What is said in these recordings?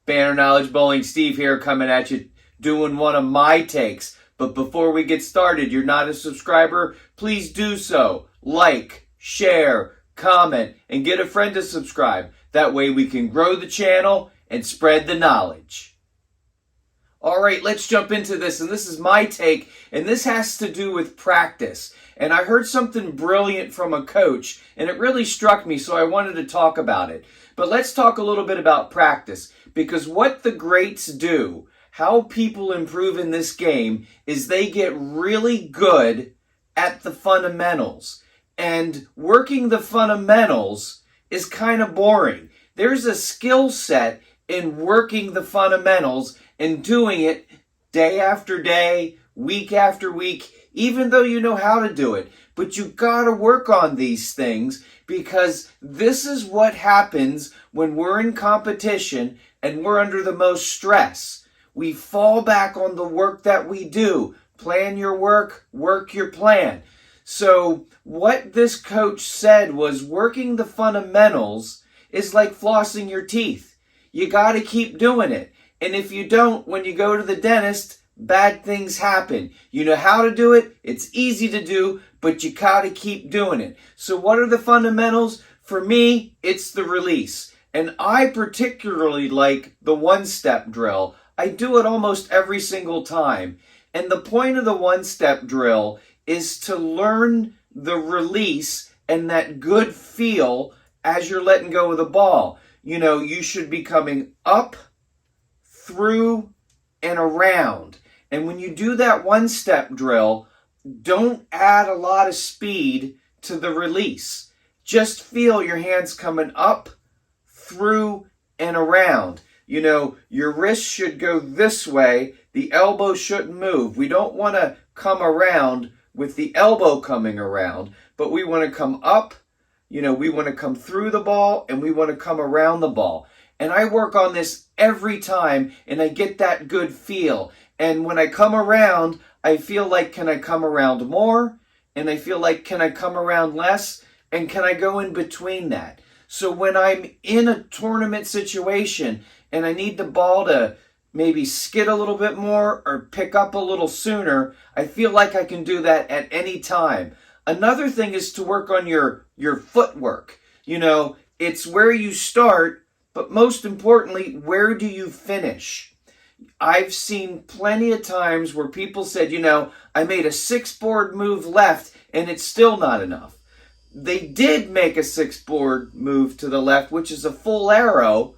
Banner Knowledge Bowling Steve here, coming at you doing one of my takes. But before we get started, you're not a subscriber, please do so. Like, share, comment, and get a friend to subscribe. That way we can grow the channel and spread the knowledge. All right, let's jump into this, and this is my take, and this has to do with practice. And I heard something brilliant from a coach, and it really struck me, so I wanted to talk about it. But let's talk a little bit about practice, because what the greats do, how people improve in this game, is they get really good at the fundamentals. And working the fundamentals is kind of boring. There's a skill set in working the fundamentals and doing it day after day, week after week, even though you know how to do it. But you gotta work on these things, because this is what happens when we're in competition and we're under the most stress. We fall back on the work that we do. Plan your work, work your plan. So what this coach said was working the fundamentals is like flossing your teeth. You gotta keep doing it. And if you don't, when you go to the dentist, bad things happen. You know how to do it. It's easy to do, but you gotta keep doing it. So what are the fundamentals? For me, it's the release. And I particularly like the one-step drill. I do it almost every single time. And the point of the one-step drill is to learn the release and that good feel as you're letting go of the ball. You know, you should be coming up, through, and around. And when you do that one-step drill, don't add a lot of speed to the release. Just feel your hands coming up, through, and around. You know, your wrist should go this way. The elbow shouldn't move. We don't want to come around with the elbow coming around, but we want to come up. You know, we want to come through the ball, and we want to come around the ball. And I work on this every time, and I get that good feel. And when I come around, I feel like, can I come around more? And I feel like, can I come around less? And can I go in between that? So when I'm in a tournament situation and I need the ball to maybe skid a little bit more or pick up a little sooner, I feel like I can do that at any time. Another thing is to work on your footwork. You know, it's where you start, but most importantly, where do you finish? I've seen plenty of times where people said, you know, I made a 6-board move left and it's still not enough. They did make a 6-board move to the left, which is a full arrow,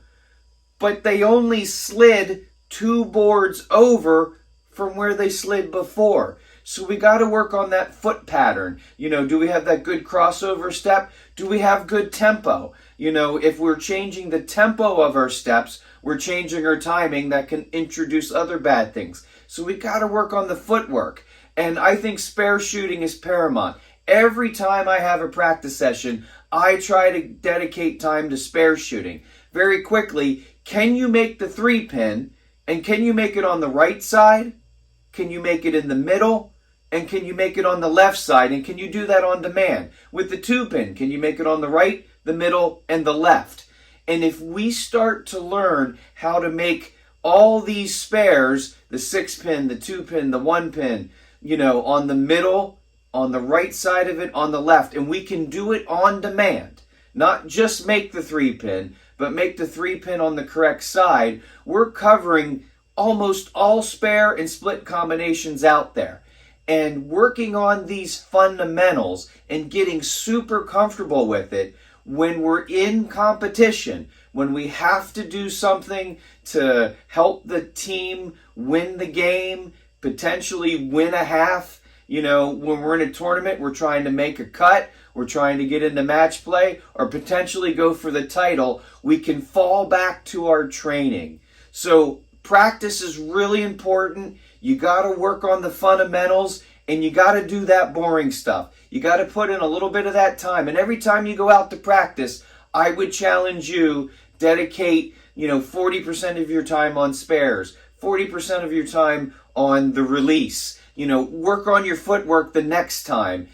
but they only slid 2 boards over from where they slid before. So we got to work on that foot pattern. You know, do we have that good crossover step? Do we have good tempo? You know, if we're changing the tempo of our steps, we're changing our timing. That can introduce other bad things. So we got to work on the footwork. And I think spare shooting is paramount. Every time I have a practice session, I try to dedicate time to spare shooting. Very quickly, can you make the 3-pin? And can you make it on the right side? Can you make it in the middle? And can you make it on the left side? And can you do that on demand? With the 2-pin, can you make it on the right, the middle, and the left? And if we start to learn how to make all these spares, the 6-pin, the 2-pin, the 1-pin, you know, on the middle, on the right side of it, on the left, and we can do it on demand, not just make the 3-pin, but make the 3-pin on the correct side, we're covering almost all spare and split combinations out there. And working on these fundamentals and getting super comfortable with it when we're in competition, when we have to do something to help the team win the game, potentially win a half. You know, when we're in a tournament, we're trying to make a cut, we're trying to get into match play, or potentially go for the title, we can fall back to our training. So practice is really important. You got to work on the fundamentals, and you got to do that boring stuff. You got to put in a little bit of that time. And every time you go out to practice, I would challenge you, dedicate, 40% of your time on spares, 40% of your time on the release. Work on your footwork the next time.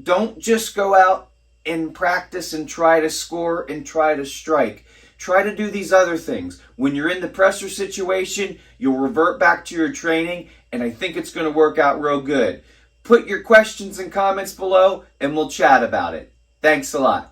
Don't just go out and practice and try to score and try to strike. try to do these other things. When you're in the presser situation, you'll revert back to your training, and I think it's going to work out real good. Put your questions and comments below, and we'll chat about it. Thanks a lot.